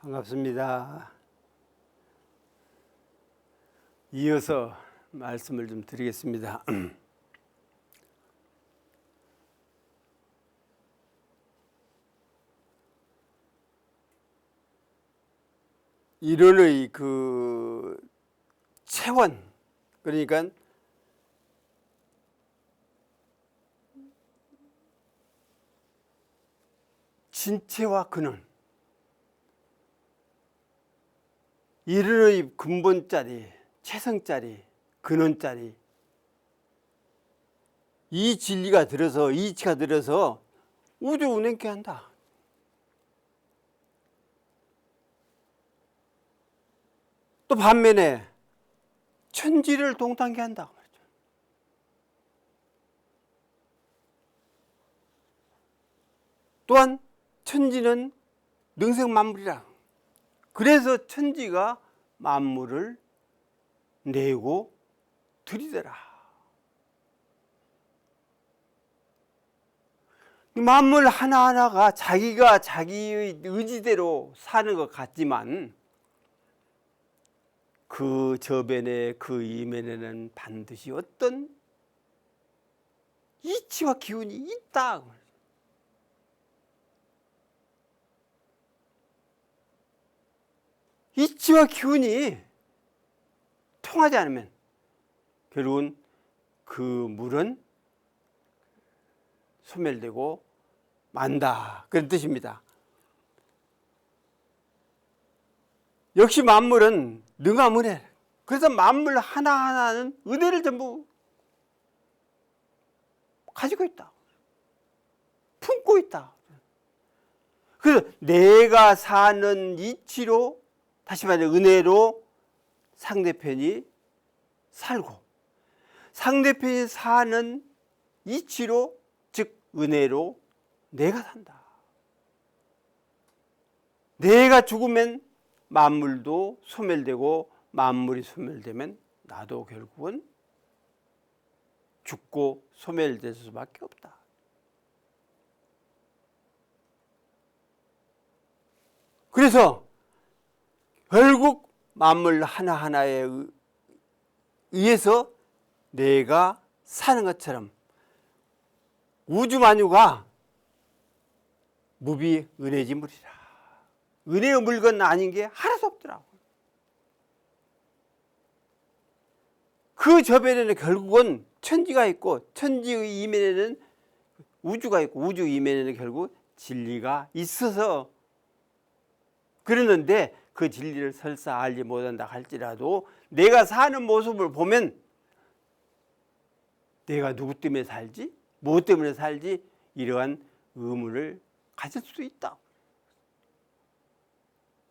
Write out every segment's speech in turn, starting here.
반갑습니다. 이어서 말씀을 좀 드리겠습니다. 일원의 그 체원, 그러니까 진체와 근원, 일원의 근본자리, 체성자리, 근원자리, 이 진리가 들어서, 이 이치가 들어서 우주 운행케 한다. 또 반면에 천지를 동탄케 한다. 또한 천지는 능생만물이라. 그래서 천지가 만물을 내고 들이더라. 만물 하나하나가 자기가 자기의 의지대로 사는 것 같지만 그 저변에 그 이면에는 반드시 어떤 이치와 기운이 있다. 이치와 기운이 통하지 않으면 결국은 그 물은 소멸되고 만다, 그런 뜻입니다. 역시 만물은 능함 은혜. 그래서 만물 하나하나는 은혜를 전부 가지고 있다, 품고 있다. 그래서 내가 사는 이치로, 다시 말해 은혜로 상대편이 살고, 상대편이 사는 이치로, 즉 은혜로 내가 산다. 내가 죽으면 만물도 소멸되고, 만물이 소멸되면 나도 결국은 죽고 소멸될 수밖에 없다. 그래서 결국 만물 하나하나에 의해서 내가 사는 것처럼 우주만유가 무비 은혜지물이라. 은혜의 물건 아닌 게 하나도 없더라고. 그 저변에는 결국은 천지가 있고, 천지의 이면에는 우주가 있고, 우주 이면에는 결국 진리가 있어서 그러는데, 그 진리를 설사 알지 못한다 할지라도 내가 사는 모습을 보면 내가 누구 때문에 살지, 무엇 때문에 살지, 이러한 의문을 가질 수도 있다.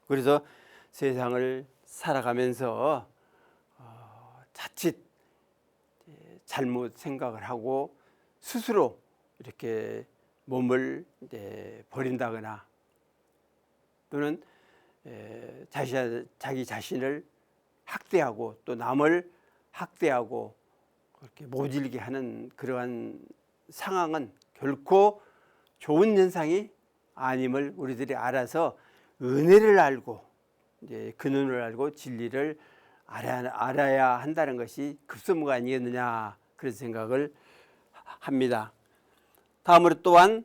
그래서 세상을 살아가면서 자칫 잘못 생각을 하고 스스로 이렇게 몸을 버린다거나 또는 자기 자신을 학대하고 또 남을 학대하고 그렇게 모질게 하는 그러한 상황은 결코 좋은 현상이 아님을 우리들이 알아서 은혜를 알고 이제 근원을 알고 진리를 알아야 한다는 것이 급선무가 아니겠느냐, 그런 생각을 합니다. 다음으로 또한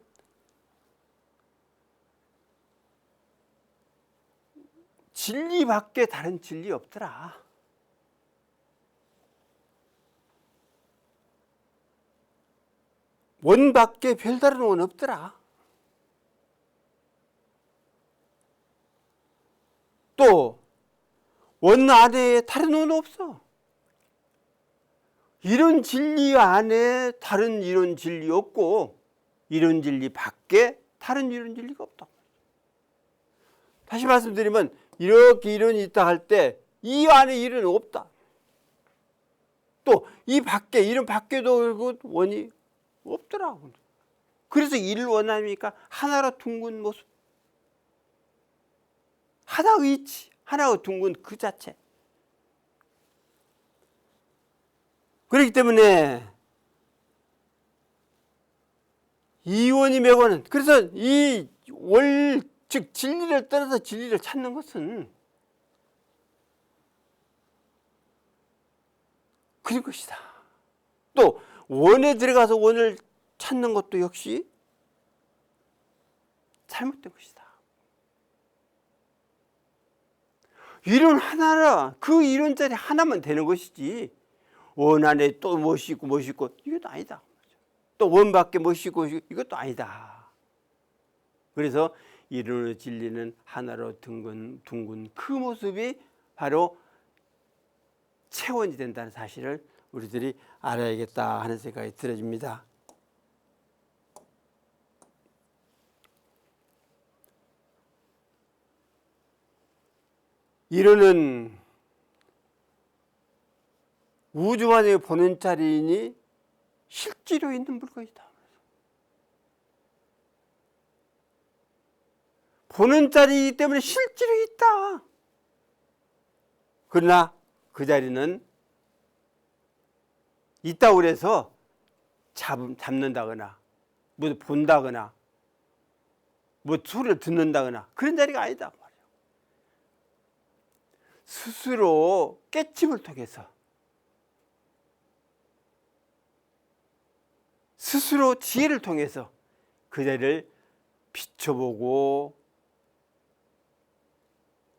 진리밖에 다른 진리 없더라. 원밖에 별다른 원 없더라. 또 원 안에 다른 원 없어. 이런 진리 안에 다른 이런 진리 없고, 이런 진리 밖에 다른 이런 진리가 없다. 다시 말씀드리면 이렇게 이론이 있다 할 때 이 안에 이론은 없다. 또 이 밖에, 이런 밖에도 원이 없더라고. 그래서 이를 원하니까 하나로 둥근 모습, 하나의 이치, 하나의 둥근 그 자체. 그렇기 때문에 이원이 매고는, 그래서 이 월 즉 진리를 떠나서 진리를 찾는 것은 그런 것이다. 또 원에 들어가서 원을 찾는 것도 역시 잘못된 것이다. 이론 하나라, 그 이론짜리 하나만 되는 것이지 원 안에 또 무엇이 있고 무엇이 있고 이것도 아니다. 또 원 밖에 무엇이 있고 이것도 아니다. 그래서 이론의 진리는 하나로 둥근 그 모습이 바로 체원이 된다는 사실을 우리들이 알아야겠다 하는 생각이 들어집니다. 이론은 우주 안에 보는 자리이니 실제로 있는 물건이다. 보는 자리이기 때문에 실제로 있다. 그러나 그 자리는 있다고 그래서 잡는다거나 뭐 본다거나 뭐 소리를 듣는다거나 그런 자리가 아니다. 스스로 깨침을 통해서 스스로 지혜를 통해서 그 자리를 비춰보고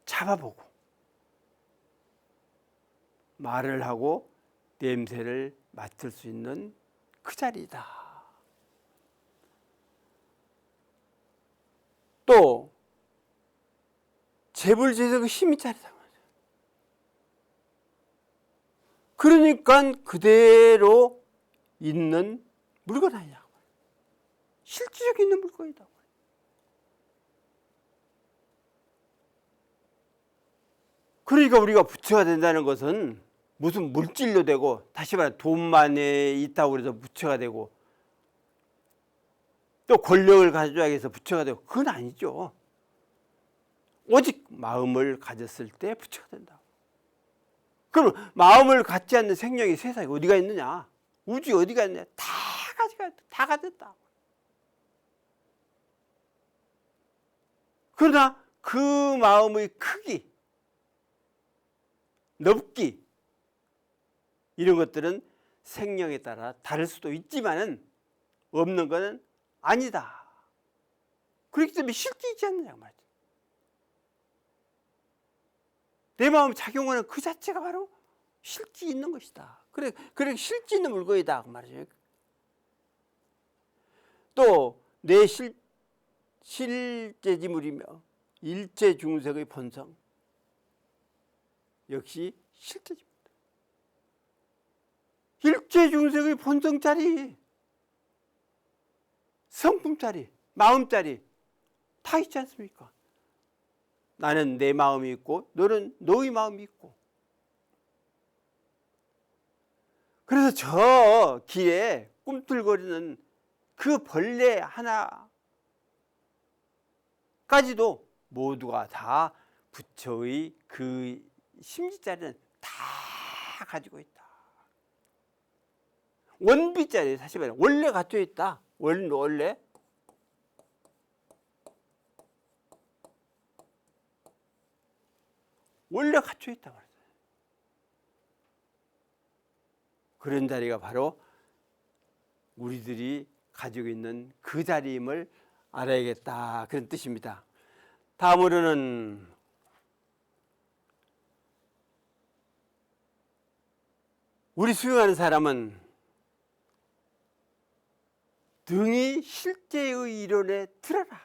잡아보고 말을 하고 냄새를 맡을 수 있는 그 자리이다. 또 재불제석의 힘이 자리다. 그러니까 그대로 있는 물건 아니야. 실질적으로 있는 물건이다. 그러니까 우리가 부처가 된다는 것은 무슨 물질로 되고 다시 말해 돈만에 있다고 해서 부처가 되고 또 권력을 가져야 해서 부처가 되고 그건 아니죠. 오직 마음을 가졌을 때 부처가 된다. 그럼 마음을 갖지 않는 생명이 세상에 어디가 있느냐? 우주에 어디가 있느냐? 다 가졌다. 그러나 그 마음의 크기, 넓기 이런 것들은 생명에 따라 다를 수도 있지만은 없는 것은 아니다. 그렇기 때문에 실제 있지 않느냐 말이죠. 내 마음에 작용하는 그 자체가 바로 실제 있는 것이다. 그래 실제 있는 물건이다 그 말이죠. 또 내 실제지물이며 일체 중생의 본성 역시 실제지물. 일체 중생의 본성짜리, 성품짜리, 마음짜리 다 있지 않습니까? 나는 내 마음이 있고 너는 너의 마음이 있고. 그래서 저 길에 꿈틀거리는 그 벌레 하나까지도 모두가 다 부처의 그 심지자리는 다 가지고 있다. 원비자리 사실 말해 원래 갖춰 있다. 원래 갖춰 있다 말이야. 그런 자리가 바로 우리들이 가지고 있는 그 자리임을 알아야겠다 그런 뜻입니다. 다음으로는 우리 수용하는 사람은 등이 실제의 이론에 들어라.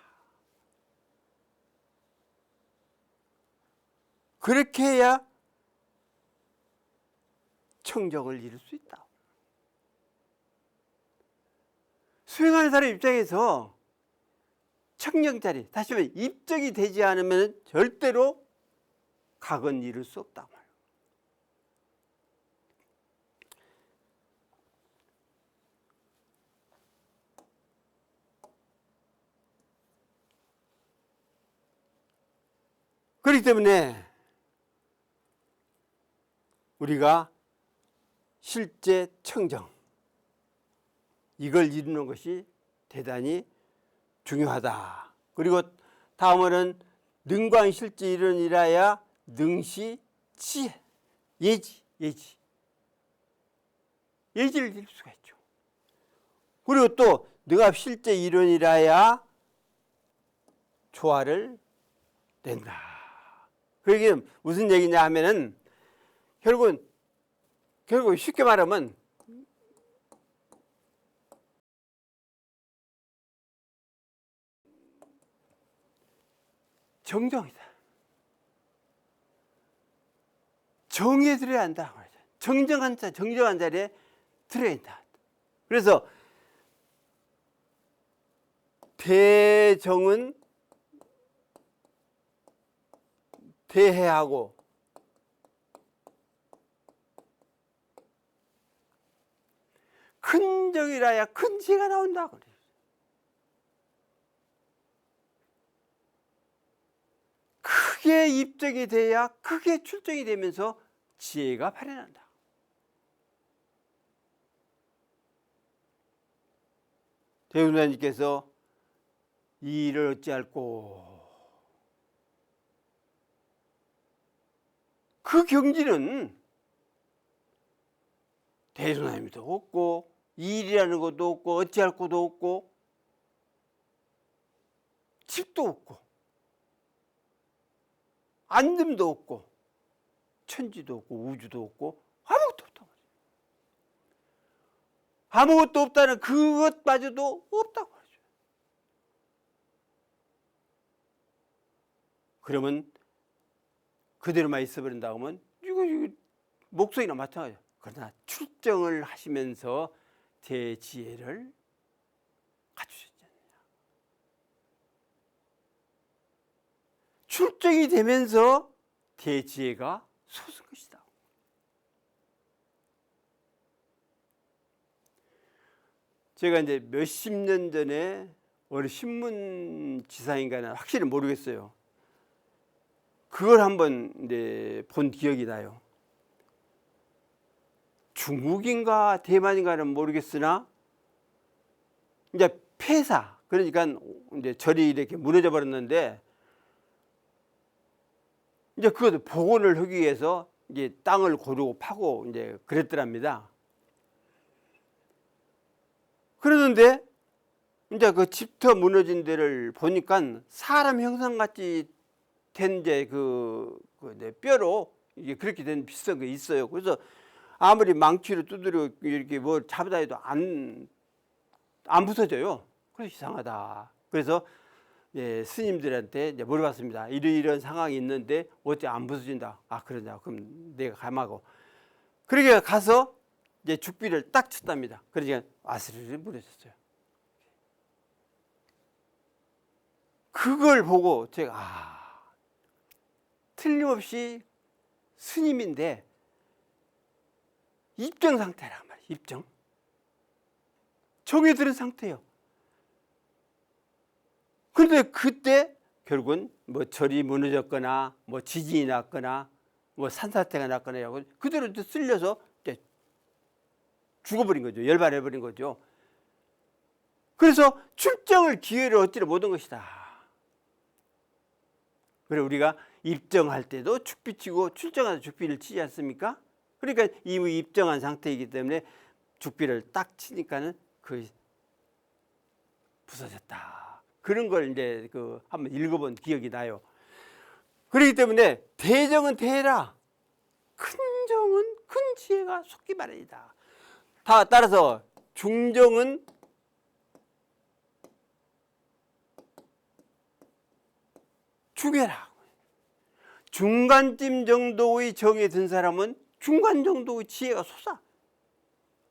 그렇게 해야 청정을 이룰 수 있다. 수행하는 사람 입장에서 청정자리, 다시 말해 입적이 되지 않으면 절대로 각은 이룰 수 없다. 그렇기 때문에 우리가 실제 청정 이걸 이루는 것이 대단히 중요하다. 그리고 다음은 능광실지 이르니라야 능시 지혜. 예지를 이룰 수가 있죠. 그리고 또 능합실제 이르니라야 조화를 낸다. 그게 무슨 얘기냐 하면은 결국 쉽게 말하면 정정이다. 정의에 들어야 한다. 정정한 자리에 들어야 한다. 그래서 대정은 대해하고 큰 정이라야 큰 지혜가 나온다. 크게 입정이 돼야 크게 출정이 되면서 지혜가 발현한다. 대운하님께서 이 일을 어찌할꼬. 그 경지는 대운하님도 없고 이 일이라는 것도 없고 어찌할 것도 없고 집도 없고 안됨도 없고 천지도 없고 우주도 없고 아무것도 없다고. 아무것도 없다는 그것마저도 없다고 하죠. 그러면 그대로만 있어버린다 하면 이거 목소리나 마찬가지야. 그러나 출정을 하시면서 대지혜를 갖추셨지 않느냐. 출정이 되면서 대지혜가 솟은 것이다. 제가 이제 몇십 년 전에 어느 신문지사인가는 확실히 모르겠어요. 그걸 한번 이제 본 기억이 나요. 중국인가 대만인가는 모르겠으나 이제 폐사, 그러니까 이제 절이 이렇게 무너져 버렸는데 이제 그것을 복원을 하기 위해서 이제 땅을 고르고 파고 이제 그랬더랍니다. 그러는데 이제 그 집터 무너진 데를 보니까 사람 형상같이 된 이제 그 뼈로 이게 그렇게 된 비슷한 게 있어요. 그래서 아무리 망치로 두드려 이렇게 뭐 잡아다 해도 안 부서져요. 그래서 이상하다. 그래서 예, 스님들한테 이제 물어봤습니다. 이런 상황이 있는데 어째 안 부서진다. 아, 그러냐. 그럼 내가 감하고. 그러게 가서 이제 죽비를 딱 쳤답니다. 그러니까 아스르르 무너졌어요. 그걸 보고 제가 틀림없이 스님인데 입정 상태란 말이에요. 입정. 정에 들은 상태예요. 그런데 그때 결국은 뭐 절이 무너졌거나 뭐 지진이 났거나 뭐 산사태가 났거나 하고 그대로 쓸려서 죽어버린 거죠. 열반해버린 거죠. 그래서 출정을 기회를 얻지를 못한 것이다. 그래 우리가 입정할 때도 죽비치고 출정할 때 죽비를 치지 않습니까? 그러니까 이미 입정한 상태이기 때문에 죽비를 딱 치니까는 그 부서졌다. 그런 걸 이제 그 한번 읽어본 기억이 나요. 그렇기 때문에 대정은 대해라. 큰 정은 큰 지혜가 속기 마련이다. 따라서 중정은 죽여라. 중간쯤 정도의 든 사람은 중간 정도의 지혜가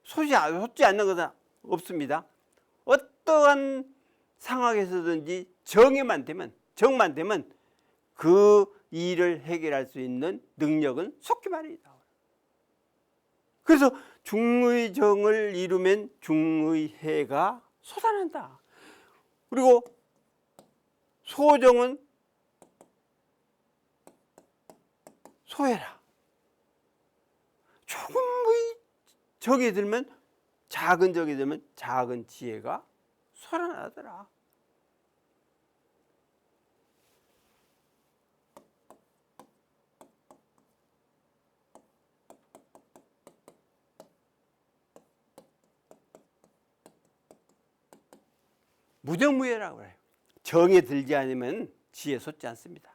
솟지 않는 것은 없습니다. 어떠한 상황에서든지 정만 되면 그 일을 해결할 수 있는 능력은 솟기 마련이다. 그래서 중의정을 이루면 중의해가 솟아난다. 그리고 소정은 소해라. 조금의 적이 들면 작은 적이 들면 작은 지혜가 솟아나더라. 무정무해라고 해요. 정에 들지 않으면 지혜 솟지 않습니다.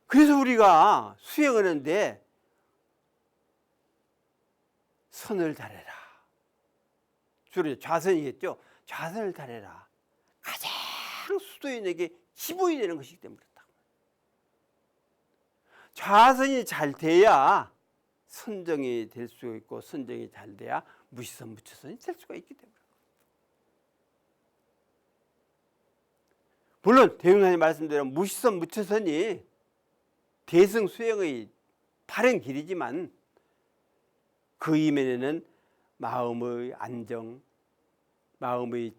그래서 우리가 수행하는데 선을 다래라. 주로 좌선이겠죠. 좌선을 다래라. 가장 수도인에게 지보이 되는 것이기 때문에 그렇다. 좌선이 잘 돼야 선정이 될 수 있고, 선정이 잘 돼야 무시선 무처선이 될 수가 있기 때문에. 물론 대웅사님 말씀대로 무시선 무처선이 대승 수행의 바른 길이지만 그 이면에는 마음의 안정, 마음의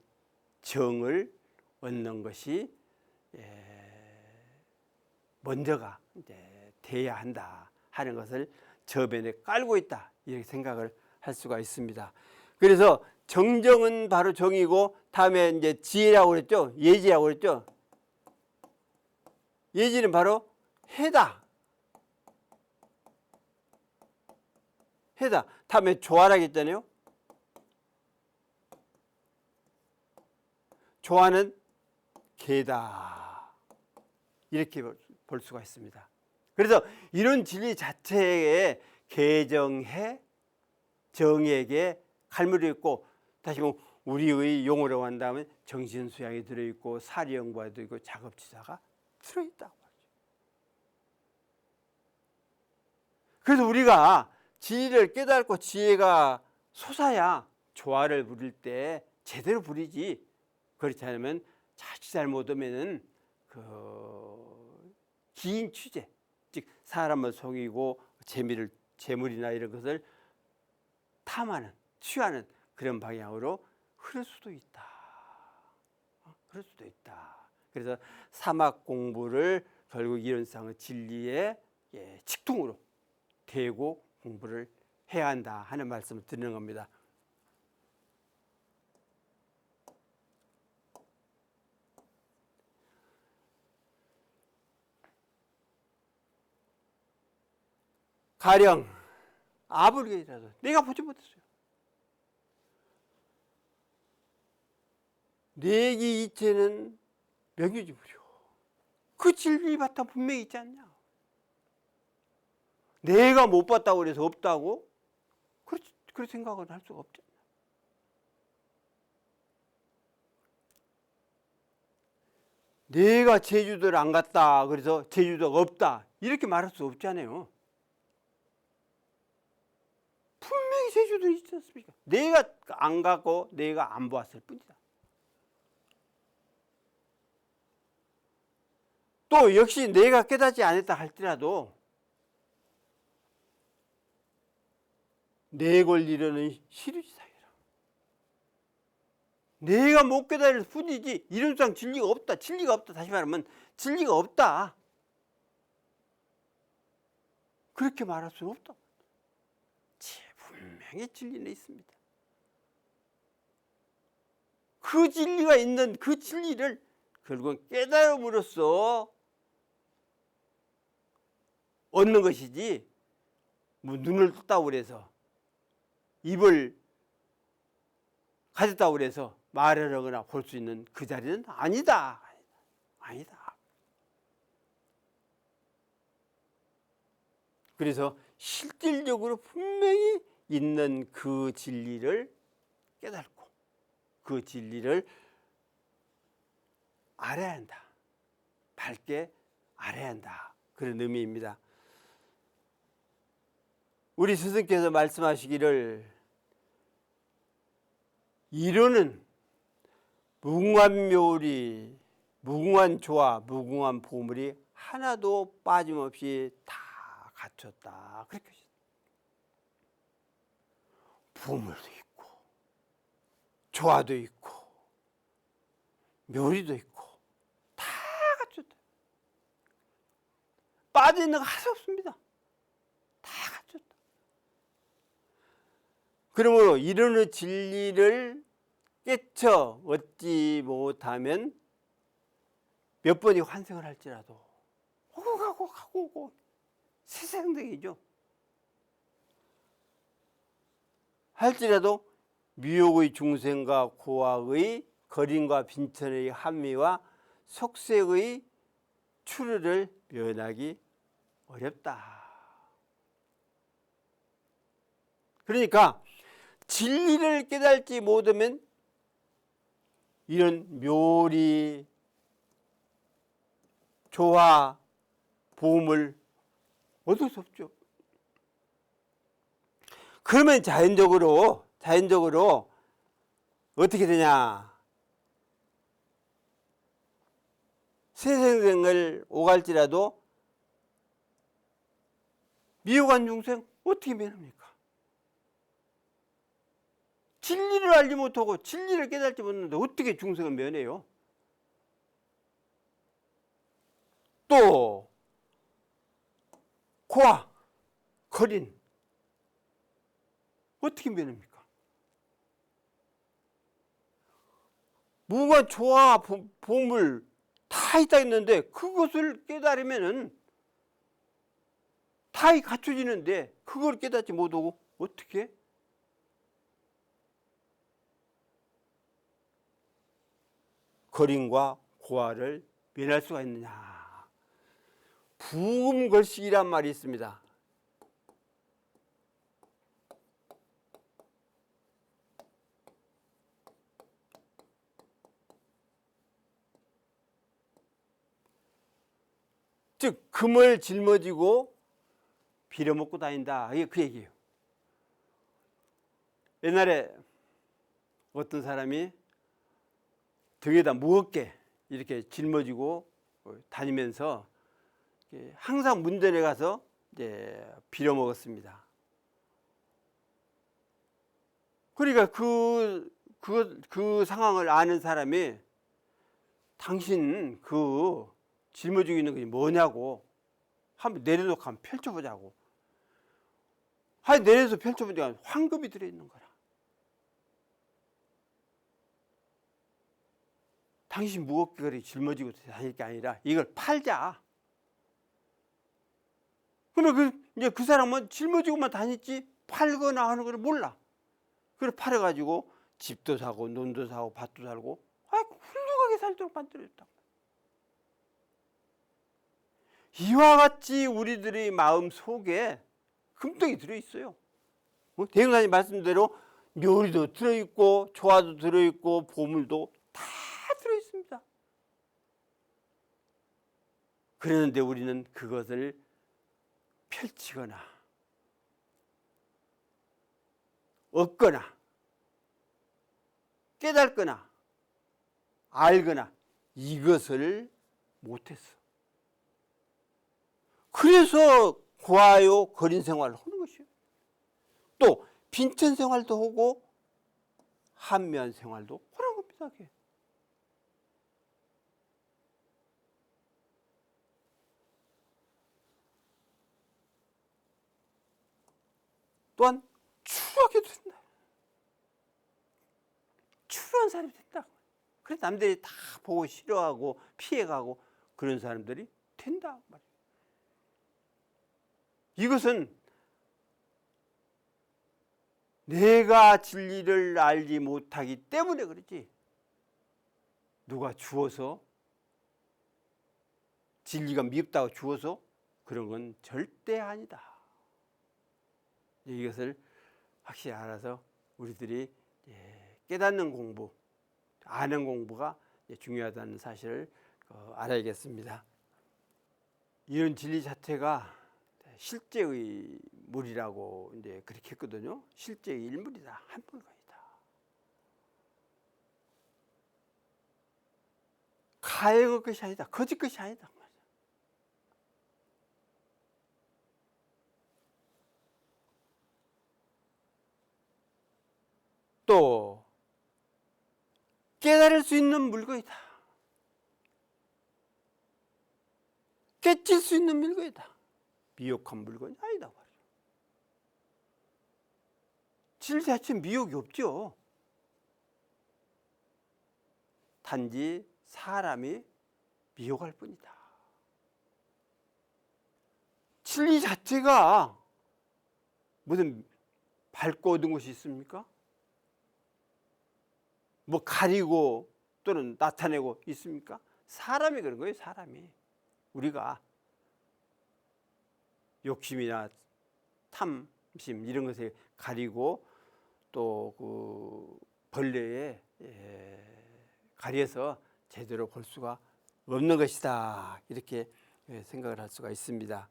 정을 얻는 것이 먼저가 이제 돼야 한다 하는 것을 저변에 깔고 있다, 이렇게 생각을 할 수가 있습니다. 그래서 정정은 바로 정이고, 다음에 이제 지혜라고 그랬죠. 예지라고 그랬죠. 예지는 바로 해다. 해다. 다음에 조화라고 했잖아요. 조화는 개다. 이렇게 볼 수가 있습니다. 그래서 이런 진리 자체에 개정해, 정에게 갈무리 있고, 다시 보면 우리의 용어로 한다면 정신수양이 들어있고, 사리연구가 들어있고, 작업지사가 들어있다고 하죠. 그래서 우리가 진리를 깨닫고 지혜가 솟아야 조화를 부릴 때 제대로 부리지, 그렇지 않으면 자칫 잘못하면은 긴 취재, 즉 사람을 속이고 재물이나 이런 것을 탐하는, 취하는 그런 방향으로 흐를 수도 있다. 그럴 수도 있다. 그래서 사막 공부를 결국 이론상의 진리의 직통으로 대고 공부를 해야 한다 하는 말씀을 드리는 겁니다. 가령 아불개라도 내가 보지 못했어요. 내기 이체는 명유지무료. 그 진리 바탕 분명히 있지 않냐. 내가 못 봤다고 그래서 없다고? 그런 생각은 할 수가 없잖아. 내가 제주도를 안 갔다 그래서 제주도가 없다, 이렇게 말할 수 없잖아요. 분명히 제주도 있지 않습니까? 내가 안 가고 내가 안 보았을 뿐이다. 또 역시 내가 깨닫지 않았다 할지라도 내 권리로는 시류지상이라. 내가 못 깨달을 뿐이지 이론상 진리가 없다. 진리가 없다. 다시 말하면 진리가 없다. 그렇게 말할 수는 없다. 분명히 진리는 있습니다. 그 진리가 있는 그 진리를 결국은 깨달음으로써 얻는 것이지, 뭐 눈을 떴다고 그래서, 입을 가졌다고 그래서 말을 하거나 볼 수 있는 그 자리는 아니다. 아니다. 그래서 실질적으로 분명히 있는 그 진리를 깨닫고 그 진리를 알아야 한다. 밝게 알아야 한다. 그런 의미입니다. 우리 스승께서 말씀하시기를 이론은 무궁한 묘리, 무궁한 조화, 무궁한 보물이 하나도 빠짐없이 다 갖췄다. 그렇게 하셨어요. 보물도 있고 조화도 있고 묘리도 있고 다 갖췄다. 빠져있는 거 하나도 없습니다. 다 갖췄다. 그러므로 이론의 진리를 깨쳐 얻지 못하면 몇 번이 환생을 할지라도 오고 가고 가고 오고 세상적이죠. 할지라도 미혹의 중생과 고학의 거린과 빈천의 한미와 속색의 추르를 면하기 어렵다. 그러니까 진리를 깨달지 못하면 이런 묘리, 조화, 보험을 얻을 수 없죠. 그러면 자연적으로 어떻게 되냐? 세생을 오갈지라도 미혹한 중생 어떻게 면합니까? 진리를 알지 못하고 진리를 깨달지 못하는데 어떻게 중생을 면해요? 또 고아, 거린 어떻게 면합니까? 무가 조화, 보물 다 있다 했는데 그것을 깨달으면은 다 갖춰지는데 그걸 깨닫지 못하고 어떻게 거린과 고아를 면할 수가 있느냐? 부음걸식이란 말이 있습니다. 즉 금을 짊어지고 빌어먹고 다닌다. 이게 그 얘기예요. 옛날에 어떤 사람이 등에다 무겁게 이렇게 짊어지고 다니면서 항상 문전에 가서 이제 빌어먹었습니다. 그러니까 그 상황을 아는 사람이 당신 그 짊어지고 있는 것이 뭐냐고 한번 내려놓고 한번 펼쳐보자고. 내려서 펼쳐보니까 황금이 들어있는 거라. 당신 무겁게 그렇게 짊어지고 다닐 게 아니라 이걸 팔자. 그러면 이제 그 사람은 짊어지고만 다녔지 팔거나 하는 걸 몰라. 그래 팔아가지고 집도 사고 논도 사고 밭도 살고 훌륭하게 살도록 만들어줬다. 이와 같이 우리들의 마음 속에 금덩이 들어있어요. 대흥사님 말씀대로 묘리도 들어있고 조화도 들어있고 보물도 다 들어있습니다. 그러는데 우리는 그것을 펼치거나 얻거나 깨닫거나 알거나 이것을 못했어. 그래서 고아요 거린 생활을 하는 것이에요. 또 빈천 생활도 하고 한면 생활도 하는 겁니다. 그게. 또한 추하게 된다. 추한 사람이 된다. 그래서 남들이 다 보고 싫어하고 피해가고 그런 사람들이 된다. 이것은 내가 진리를 알지 못하기 때문에 그렇지. 누가 주어서 진리가 밉다고 주어서 그런 건 절대 아니다. 이것을 확실히 알아서 우리들이 깨닫는 공부, 아는 공부가 중요하다는 사실을 알아야겠습니다. 이런 진리 자체가 실제의 물이라고 이제 그렇게 했거든요. 실제의 일물이다. 한 물건이다. 가행의 것이 아니다. 거짓 것이 아니다. 또 깨달을 수 있는 물건이다. 깨칠 수 있는 물건이다. 미혹한 물건이 아니다 말이에요. 진리 자체는 미혹이 없죠. 단지 사람이 미혹할 뿐이다. 진리 자체가 무슨 밝고 어두운 것이 있습니까? 뭐 가리고 또는 나타내고 있습니까? 사람이 그런 거예요. 사람이. 우리가 욕심이나 탐심 이런 것을 가리고 또 그 벌레에 가려서 제대로 볼 수가 없는 것이다. 이렇게 생각을 할 수가 있습니다.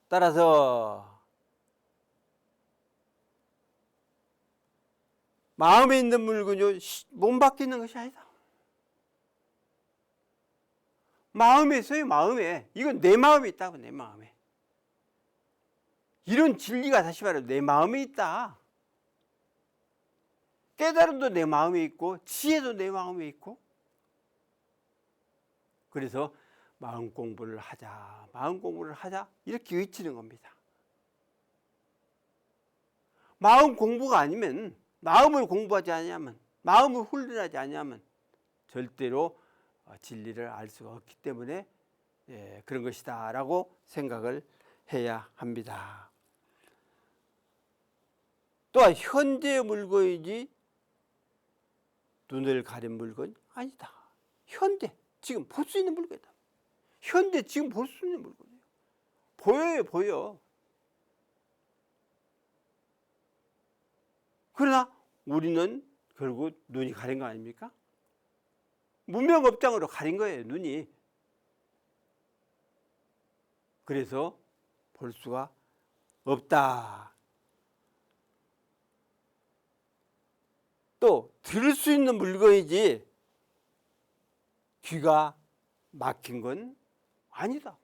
따라서 마음에 있는 물건이 몸 밖에 있는 것이 아니다. 마음에 있어요. 마음에. 이건 내 마음에 있다고. 내 마음에. 이런 진리가 다시 말해 내 마음에 있다. 깨달음도 내 마음에 있고 지혜도 내 마음에 있고. 그래서 마음 공부를 하자. 마음 공부를 하자. 이렇게 외치는 겁니다. 마음 공부가 아니면 마음을 공부하지 않으면 마음을 훈련하지 않으면 절대로 진리를 알 수가 없기 때문에 그런 것이다 라고 생각을 해야 합니다. 또한 현재의 물건이지 눈을 가린 물건이 아니다. 현재 지금 볼 수 있는 물건이다. 현재 지금 볼 수 있는 물건이에요. 보여요. 보여. 그러나 우리는 결국 눈이 가린 거 아닙니까? 문명업장으로 가린 거예요. 눈이. 그래서 볼 수가 없다. 또 들을 수 있는 물건이지 귀가 막힌 건 아니다.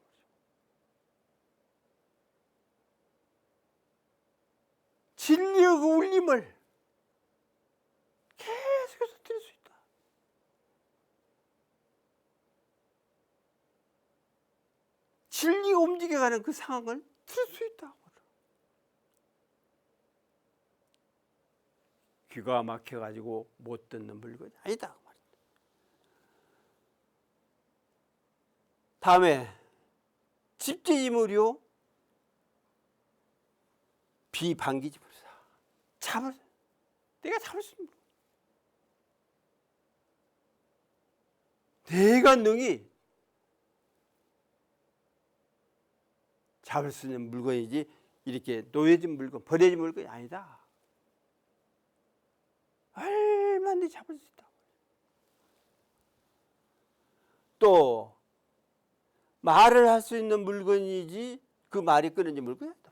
진리의 그 울림을 계속해서 들을 수 있다. 진리가 움직여가는 그 상황을 들을 수 있다. 귀가 막혀가지고 못 듣는 물건이 아니다. 다음에 집지지물이요 비반기지물이다. 내가 잡을 수 있는 물건. 내가 능히 잡을 수 있는 물건이지 이렇게 놓여진 물건, 버려진 물건이 아니다. 얼마든지 잡을 수 있다. 또 말을 할 수 있는 물건이지 그 말이 끊어진 물건이 아니다.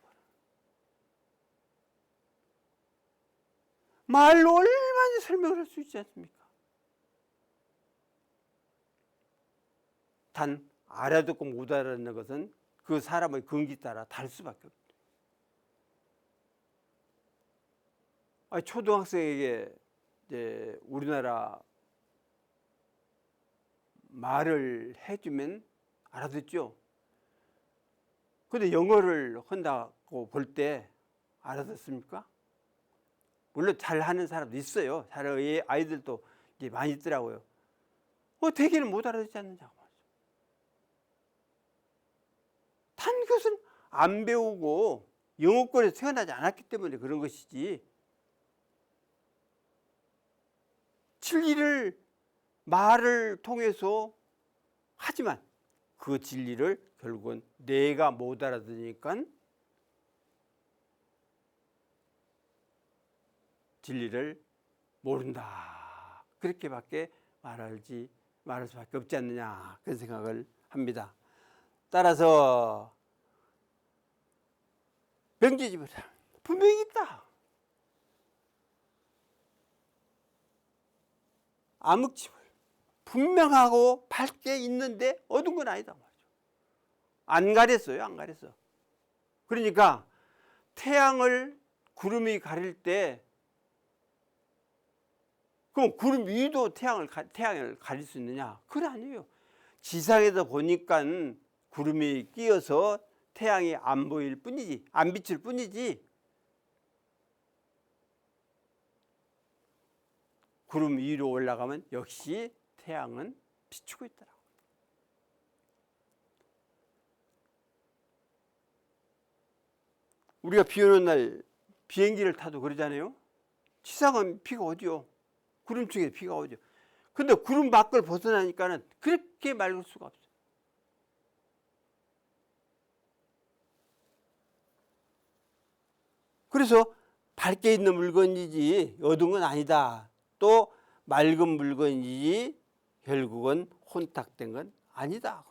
말로 얼마든지 설명을 할 수 있지 않습니까? 단 알아듣고 못 알아듣는 것은 그 사람의 근기 따라 다를 수밖에 없다. 초등학생에게 이제 우리나라 말을 해주면 알아듣죠. 근데 영어를 한다고 볼 때 알아듣습니까? 물론 잘하는 사람도 있어요. 잘하는 아이들도 이제 많이 있더라고요. 대개는 못 알아듣지 않느냐고 말이죠. 단 그것은 안 배우고 영어권에서 태어나지 않았기 때문에 그런 것이지, 진리를 말을 통해서 하지만 그 진리를 결국은 내가 못 알아듣으니까 진리를 모른다. 그렇게밖에 말할 수밖에 없지 않느냐, 그런 생각을 합니다. 따라서 명제지물 분명히 있다. 암흑지물 분명하고 밝게 있는데 어두운 건 아니다 말이죠. 안 가렸어요. 안 가렸어. 그러니까 태양을 구름이 가릴 때 그럼 구름 위도 태양을 가릴 수 있느냐? 그건 아니에요. 지상에서 보니까 구름이 끼어서 태양이 안 보일 뿐이지, 안 비칠 뿐이지, 구름 위로 올라가면 역시 태양은 비추고 있더라고요. 우리가 비 오는 날 비행기를 타도 그러잖아요. 지상은 비가 오죠. 구름층에 비가 오죠. 근데 구름 밖을 벗어나니까는 그렇게 맑을 수가 없어요. 그래서 밝게 있는 물건이지 어두운 건 아니다. 또 맑은 물건이지 결국은 혼탁된 건 아니다.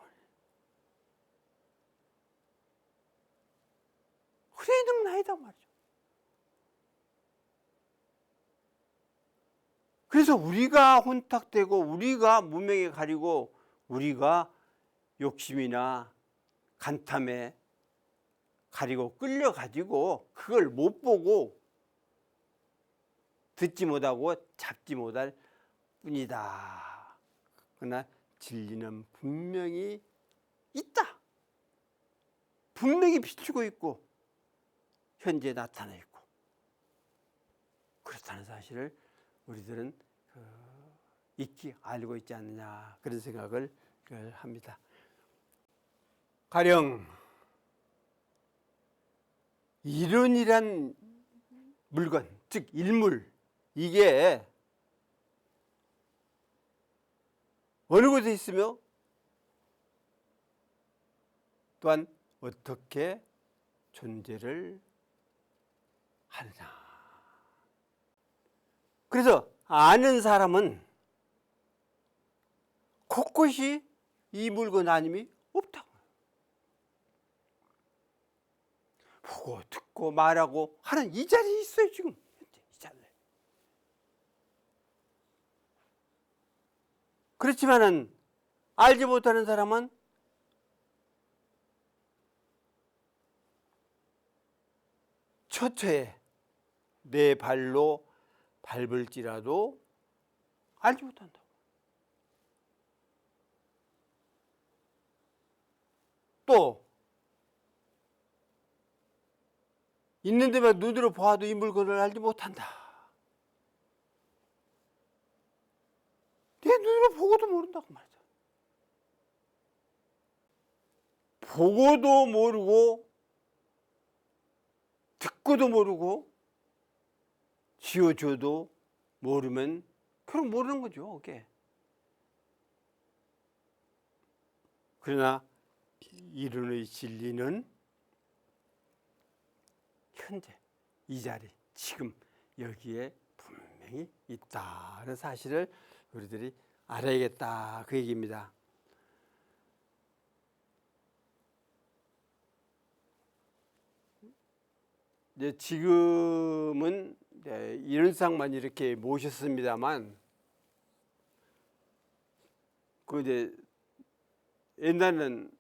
그래 있는 건 아니다 말이죠. 그래서 우리가 혼탁되고 우리가 무명에 가리고 우리가 욕심이나 간탐에 가리고 끌려가지고 그걸 못 보고 듣지 못하고 잡지 못할 뿐이다. 그러나 진리는 분명히 있다. 분명히 비추고 있고 현재 나타나 있고 그렇다는 사실을 우리들은 익히 알고 있지 않느냐 그런 생각을 합니다. 가령 이론이란 물건, 즉 일물, 이게 어느 곳에 있으며 또한 어떻게 존재를 하느냐. 그래서 아는 사람은 곳곳이 이 물건 아님이 없다고. 보고 듣고 말하고 하는 이 자리에 있어요. 지금 이 자리에. 그렇지만은 알지 못하는 사람은 처처에 내 발로 밟을지라도 알지 못한다. 또 있는 데만 눈으로 보아도 이 물건을 알지 못한다. 내 눈으로 보고도 모른다고 말이죠. 보고도 모르고 듣고도 모르고 지어줘도 모르면 그럼 모르는 거죠. 그게. 그러나 이론의 진리는 현재 이 자리 지금 여기에 분명히 있다는 사실을 우리들이 알아야겠다 그 얘기입니다. 이제 지금은 이론상만 이렇게 모셨습니다만 그 이제 옛날에는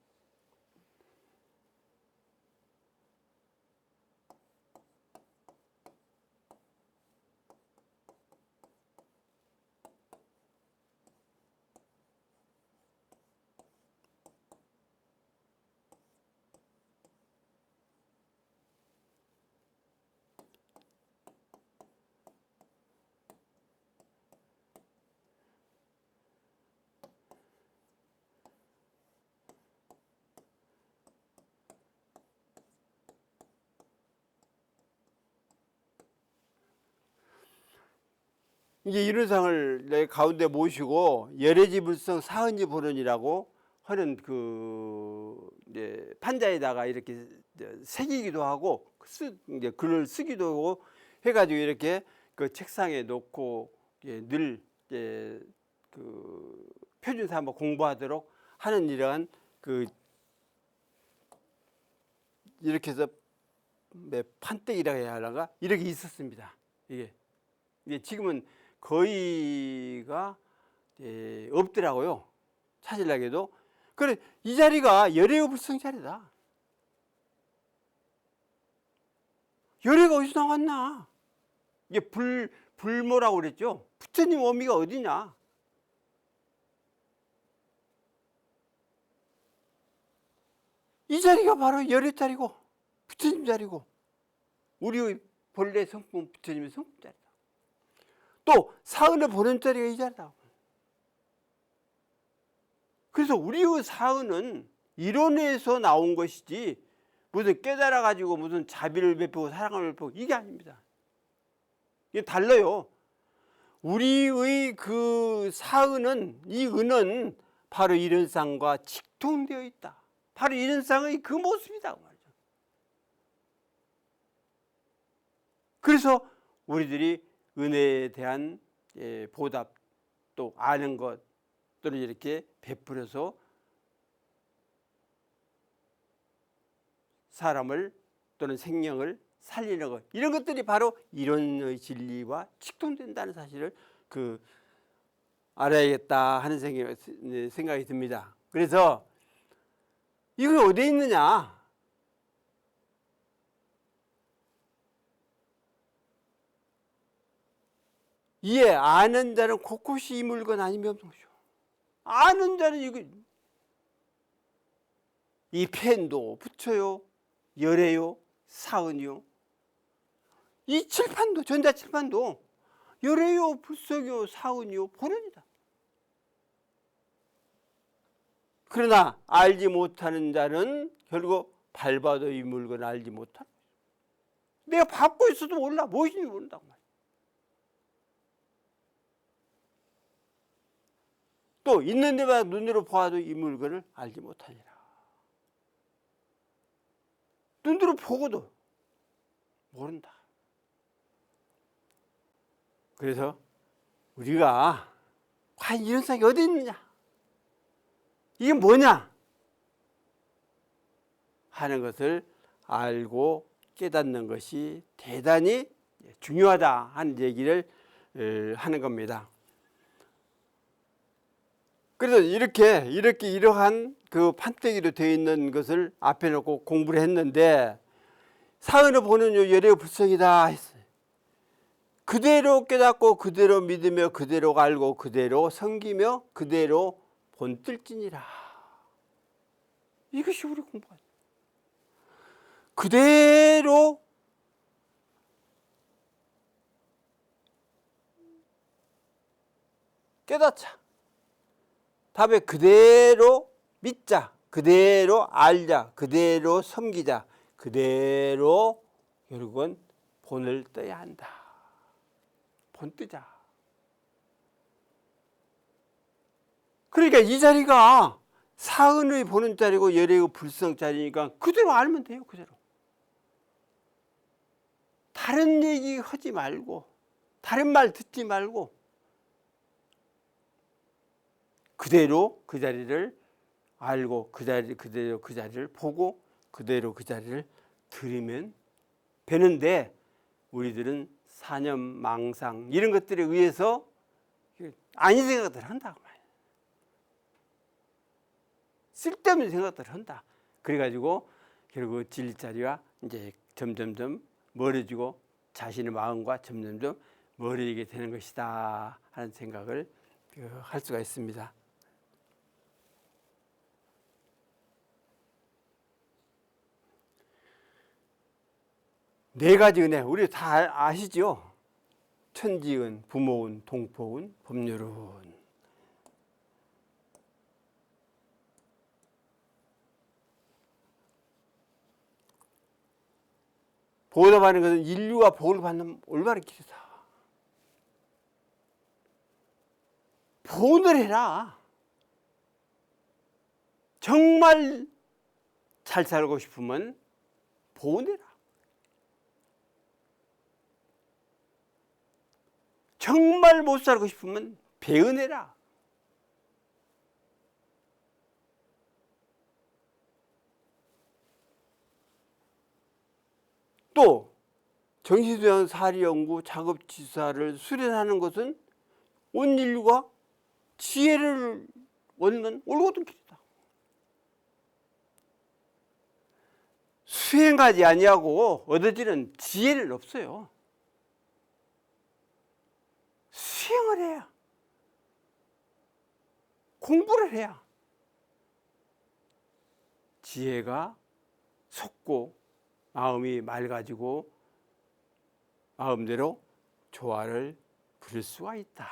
이제 이론상을 내 가운데 모시고 열애지불성 사은지불언이라고 하는 그 이제 판자에다가 이렇게 새기기도 하고 이제 글을 쓰기도 하고 해가지고 이렇게 그 책상에 놓고 늘 그 표준사 한번 공부하도록 하는 이러한 그 이렇게 해서 판때기라고 해야 하나가 이렇게 있었습니다. 이게 지금은 거의가 없더라고요. 찾으려고도. 그래 이 자리가 열애의불성 자리다. 열애가 어디서 나왔나? 이게 불모라고 그랬죠. 부처님 어미가 어디냐? 이 자리가 바로 열애 자리고 부처님 자리고 우리의 본래 성품 부처님의 성품 자리다. 또 사은을 보는 자리가 이 자리다. 그래서 우리의 사은은 이론에서 나온 것이지 무슨 깨달아 가지고 무슨 자비를 베푸고 사랑을 베푸고 이게 아닙니다. 이게 달라요. 우리의 그 사은은, 이 은은 바로 이런 쌍과 직통되어 있다. 바로 이런 쌍의 그 모습이다 말이죠. 그래서 우리들이 은혜에 대한 보답, 또 아는 것, 또는 이렇게 베풀어서 사람을 또는 생명을 살리는 것, 이런 것들이 바로 이론의 진리와 직통된다는 사실을 알아야겠다 하는 생각이 듭니다. 그래서 이게 어디에 있느냐? 이에 아는 자는 곳곳이 이 물건 아니면 없는 것이죠. 아는 자는 이 펜도 붙여요, 열애요, 사은이요. 이 칠판도, 전자칠판도 열애요, 불석요, 사은이요, 본원이다. 그러나 알지 못하는 자는 결국 밟아도 이 물건을 알지 못하는 거예요. 내가 밟고 있어도 몰라, 무엇인지 모른다고 말이에요. 또 있는 데마다 눈으로 보아도 이 물건을 알지 못하니라. 눈으로 보고도 모른다. 그래서 우리가 과연 이런 쌍이 어디 있느냐, 이게 뭐냐 하는 것을 알고 깨닫는 것이 대단히 중요하다 하는 얘기를 하는 겁니다. 그래서 이러한 그 판때기로 되어 있는 것을 앞에 놓고 공부를 했는데, 사은을 보는 열애의 불성이다 했어요. 그대로 깨닫고 그대로 믿으며 그대로 알고 그대로 섬기며 그대로 본뜰지니라. 이것이 우리 공부가 그대로 깨닫자. 다음에 그대로 믿자, 그대로 알자, 그대로 섬기자, 그대로 결국은 본을 떠야 한다. 본 뜨자. 그러니까 이 자리가 사은의 보는 자리고 열애의 불성 자리니까 그대로 알면 돼요. 그대로. 다른 얘기 하지 말고, 다른 말 듣지 말고, 그대로 그 자리를 알고 그대로 그 자리를 보고 그대로 그 자리를 들으면 되는데, 우리들은 사념, 망상 이런 것들에 의해서 아닌 생각들을 한다고 말이에요. 쓸데없는 생각들을 한다. 그래가지고 결국 진리 자리와 이제 점점점 멀어지고 자신의 마음과 점점점 멀어지게 되는 것이다 하는 생각을 할 수가 있습니다. 네 가지 은혜, 우리 다 아시죠? 천지은, 부모은, 동포은, 법률은. 보답하는 것은 인류가 복을 받는 올바른 길이다. 보온을 해라. 정말 잘 살고 싶으면 보온해라. 정말 못 살고 싶으면 배은해라. 또 정신수양 사리연구 작업지사를 수련하는 것은 온 인류가 지혜를 얻는 올곧은 길이다. 수행하지 아니하고 얻어지는 지혜는 없어요. 수행을 해야, 공부를 해야 지혜가 솟고 마음이 맑아지고 마음대로 조화를 부릴 수가 있다.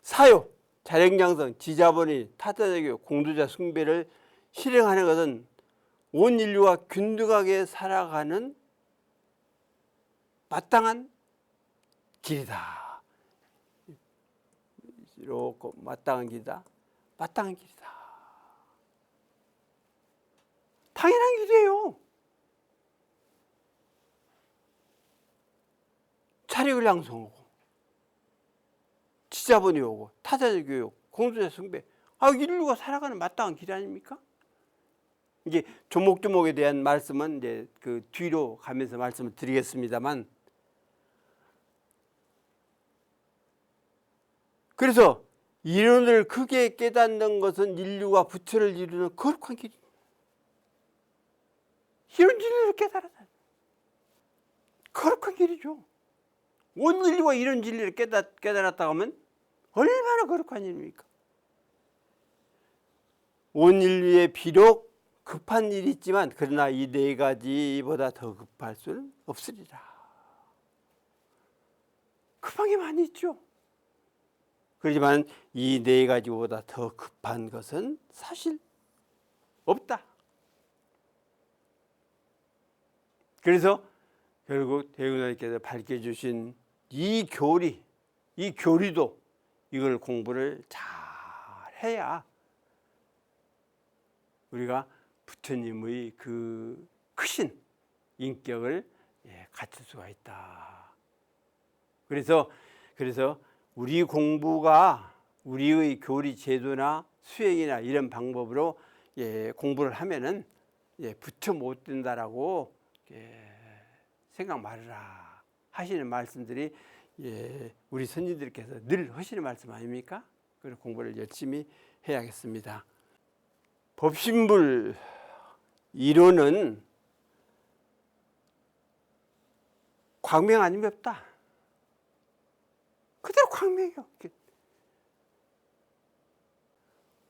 사요, 자력양성, 지자본이 타자적이고 공도자 숭배를 실행하는 것은 온 인류가 균등하게 살아가는 마땅한 길이다. 이렇게 마땅한 길이다. 마땅한 길이다. 당연한 길이에요. 자력을 양성하고 지자본이 오고 타자적 교육, 공동체 숭배, 인류가 살아가는 마땅한 길 아닙니까? 이게 조목조목에 대한 말씀은 이제 그 뒤로 가면서 말씀을 드리겠습니다만, 그래서 이론을 크게 깨닫는 것은 인류가 부처를 이루는 거룩한 길입니다. 이런 진리를 깨달아야 거룩한 길이죠. 온 인류가 이런 진리를 깨달았다고 하면 얼마나 거룩한 일입니까? 온 인류에 비록 급한 일이 있지만 그러나 이 네 가지보다 더 급할 수는 없으리라. 급한 게 많이 있죠. 그렇지만 이 네 가지보다 더 급한 것은 사실 없다. 그래서 결국 대구사님께서 밝혀주신 이 교리도 이걸 공부를 잘 해야 우리가 부처님의 그 크신 인격을 갖출 수가 있다. 그래서 우리 공부가 우리의 교리 제도나 수행이나 이런 방법으로 공부를 하면은 부처 못 된다라고 생각 말아라 하시는 말씀들이 우리 선진들께서 늘 하시는 말씀 아닙니까? 그래서 공부를 열심히 해야겠습니다. 법신불 이론은 광명 아니면 없다. 그대로 광명이요.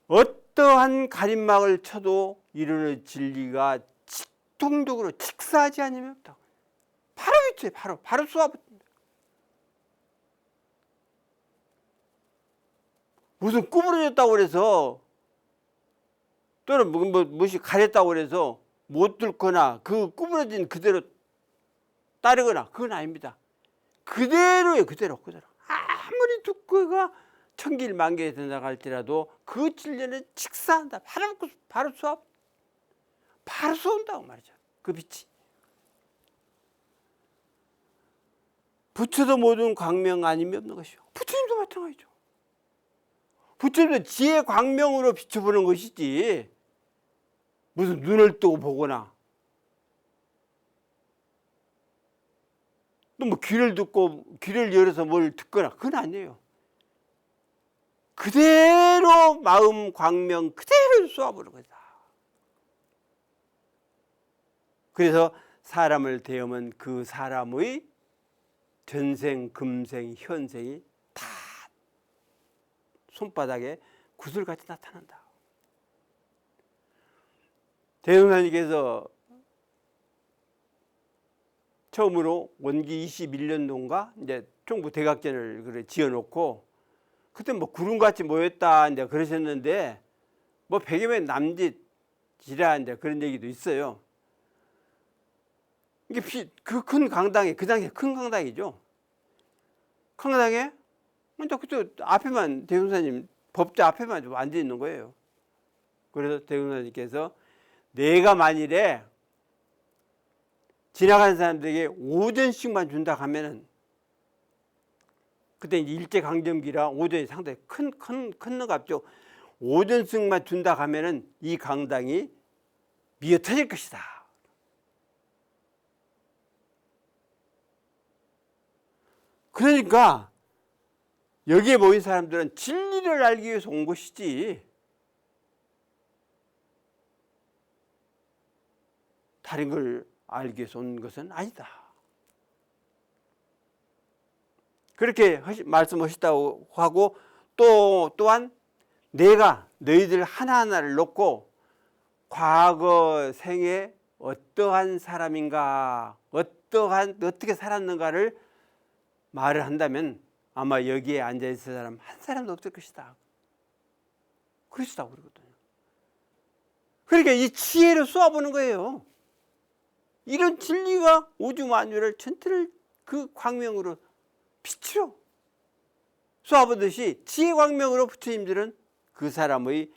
어떠한 가림막을 쳐도 이론의 진리가 직통적으로 직사하지 않으면 없다. 바로 있지, 바로 쏘아붙습니다. 무슨 구부러졌다고 그래서 또는 무엇이 가렸다고 그래서 못 뚫거나 그 구부러진 그대로 따르거나 그건 아닙니다. 그대로예요. 그대로. 아무리 두께가 천길 만개에 된다고 할지라도 그 진리는 직사한다. 바로 쏘온다고 말이죠. 그 빛이. 부처도 모든 광명 아니면 없는 것이요. 부처님도 마찬가지죠. 부처님도 지혜 광명으로 비춰보는 것이지 무슨 눈을 뜨고 보거나 또 뭐 귀를 열어서 뭘 듣거나 그건 아니에요. 그대로 마음 광명 그대로 쏘아보는 거다. 그래서 사람을 대하면 그 사람의 전생, 금생, 현생이 다 손바닥에 구슬같이 나타난다. 대흥사님께서 처음으로 원기 21년도인가 이제 총부 대각전을 지어놓고 그때 뭐 구름같이 모였다 이제 그러셨는데 뭐 백여명 남짓이라 이제 그런 얘기도 있어요. 이게 그 큰 강당에 그 당시에 큰 강당이죠. 큰 강당에 근데 그때 앞에만 대흥사님 법자 앞에만 좀 앉아 있는 거예요. 그래서 대흥사님께서 내가 만일에 지나가는 사람들에게 오전씩만 준다 하면은 그때 일제강점기라 오전이 상당히 큰 값죠. 오전씩만 준다 하면은 이 강당이 미어 터질 것이다. 그러니까 여기에 모인 사람들은 진리를 알기 위해서 온 것이지 다른 걸 알기 위해서 온 것은 아니다. 그렇게 말씀하셨다고 하고 또한 내가 너희들 하나하나를 놓고 과거 생에 어떠한 사람인가 어떻게 살았는가를 말을 한다면 아마 여기에 앉아있을 사람 한 사람도 없을 것이다. 그러시다고 그러거든요. 그러니까 이 지혜를 쏘아보는 거예요. 이런 진리가 우주 만유를 전체를 그 광명으로 빛으로 쏘아보듯이 지혜 광명으로 부처님들은 그 사람의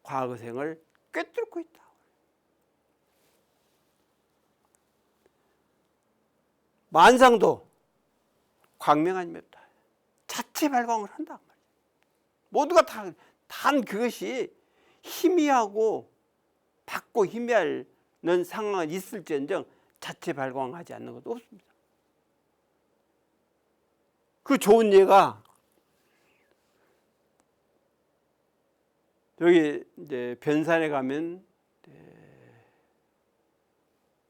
과거생을 꿰뚫고 있다. 만상도 광명 아니면 없다. 자체 발광을 한다. 모두가 단 그것이 희미하고 받고 희미하는 상황은 있을지언정 자체 발광하지 않는 것도 없습니다. 그 좋은 예가 여기 이제 변산에 가면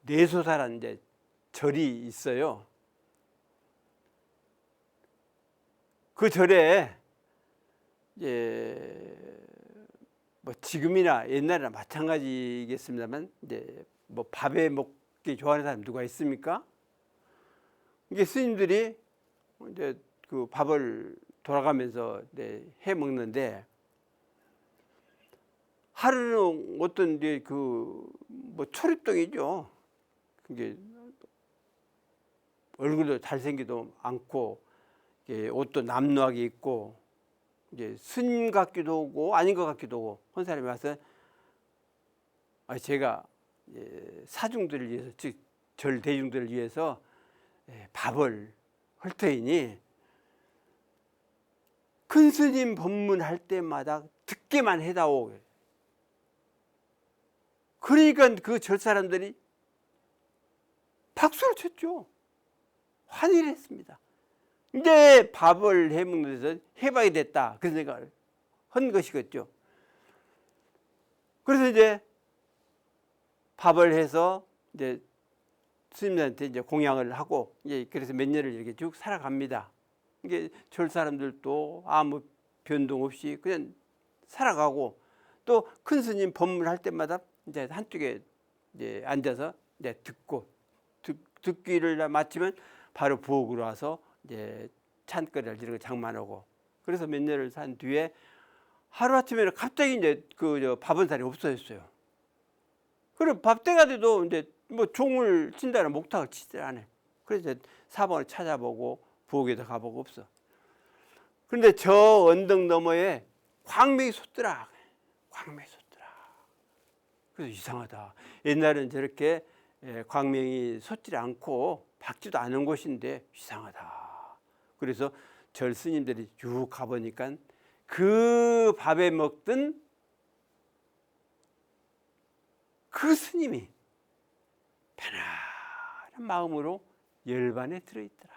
내소사라는 이제 절이 있어요. 그 절에 이제 뭐 지금이나 옛날이나 마찬가지겠습니다만 이제 뭐 밥에 먹기 좋아하는 사람 누가 있습니까? 이게 스님들이 이제 그 밥을 돌아가면서 해 먹는데 하루는 어떤 이제 그 뭐 초립동이죠. 그게 얼굴도 잘생기도 않고 옷도 남루하게 입고 이제 스님 같기도 하고 아닌 것 같기도 하고 한 사람이 와서 제가 사중들을 위해서 즉 절 대중들을 위해서 밥을 할 터이니 큰 스님 법문할 때마다 듣기만 해다오. 그러니까 그 절 사람들이 박수를 쳤죠. 환희를 했습니다. 이제 밥을 해먹는 데서 해봐야 됐다. 그 생각을 한 것이겠죠. 그래서 이제 밥을 해서 이제 스님들한테 이제 공양을 하고 이제 그래서 몇 년을 이렇게 쭉 살아갑니다. 이게 절 사람들도 아무 변동 없이 그냥 살아가고 또 큰 스님 법문할 때마다 이제 한쪽에 이제 앉아서 이제 듣기를 마치면 바로 부엌으로 와서 이제 찬거리를 이렇게 장만하고 그래서 몇 년을 산 뒤에 하루아침에 갑자기 이제 그 밥은 살이 없어졌어요. 그리고 밥 때가 돼도 이제 뭐 종을 친다는 목탁을 치질 않아요. 그래서 사방을 찾아보고 부엌에도 가보고 없어. 그런데 저 언덕 너머에 광명이 솟더라. 광명이 솟더라. 그래서 이상하다. 옛날엔 저렇게 광명이 솟지 않고 밝지도 않은 곳인데 이상하다. 그래서 절 스님들이 쭉 가보니까 그 밥에 먹던 그 스님이 편안한 마음으로 열반에 들어있더라.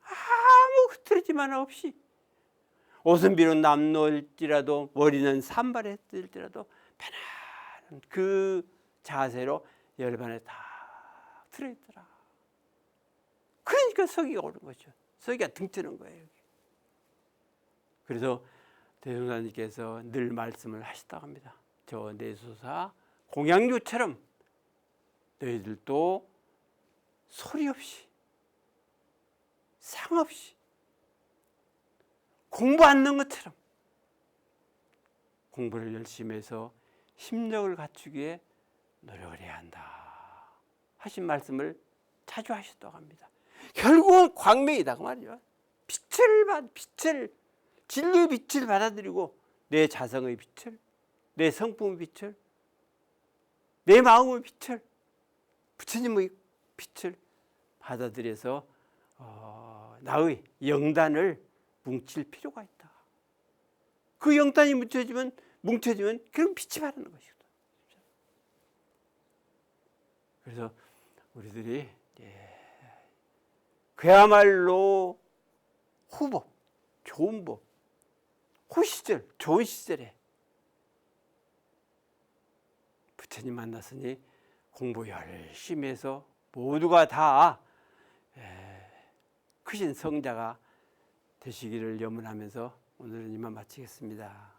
아무 흐트러짐 하나 없이 옷은 비록 남노일지라도 머리는 산발했을지라도 편안한 그 자세로 열반에 다 들어있더라. 그러니까 서기가 오는 거죠. 서기가 등뜨는 거예요. 그래서 대종사님께서 늘 말씀을 하시다고 합니다. 저 내소사 공양주처럼 너희들도 소리 없이 상 없이 공부 않는 것처럼 공부를 열심히 해서 힘력을 갖추기에 노력을 해야 한다 하신 말씀을 자주 하셨다고 합니다. 결국은 광명이다 그 말이죠. 빛을 진리의 빛을 받아들이고 내 자성의 빛을 내 성품의 빛을 내 마음의 빛을 부처님의 빛을 받아들여서 나의 영단을 뭉칠 필요가 있다. 그 영단이 뭉쳐지면 그럼 빛이 바라는 것이거든. 그래서 우리들이 그야말로 후법, 좋은 법, 후시절, 좋은 시절에 부처님 만났으니 공부 열심히 해서 모두가 다 크신 성자가 되시기를 염원하면서 오늘은 이만 마치겠습니다.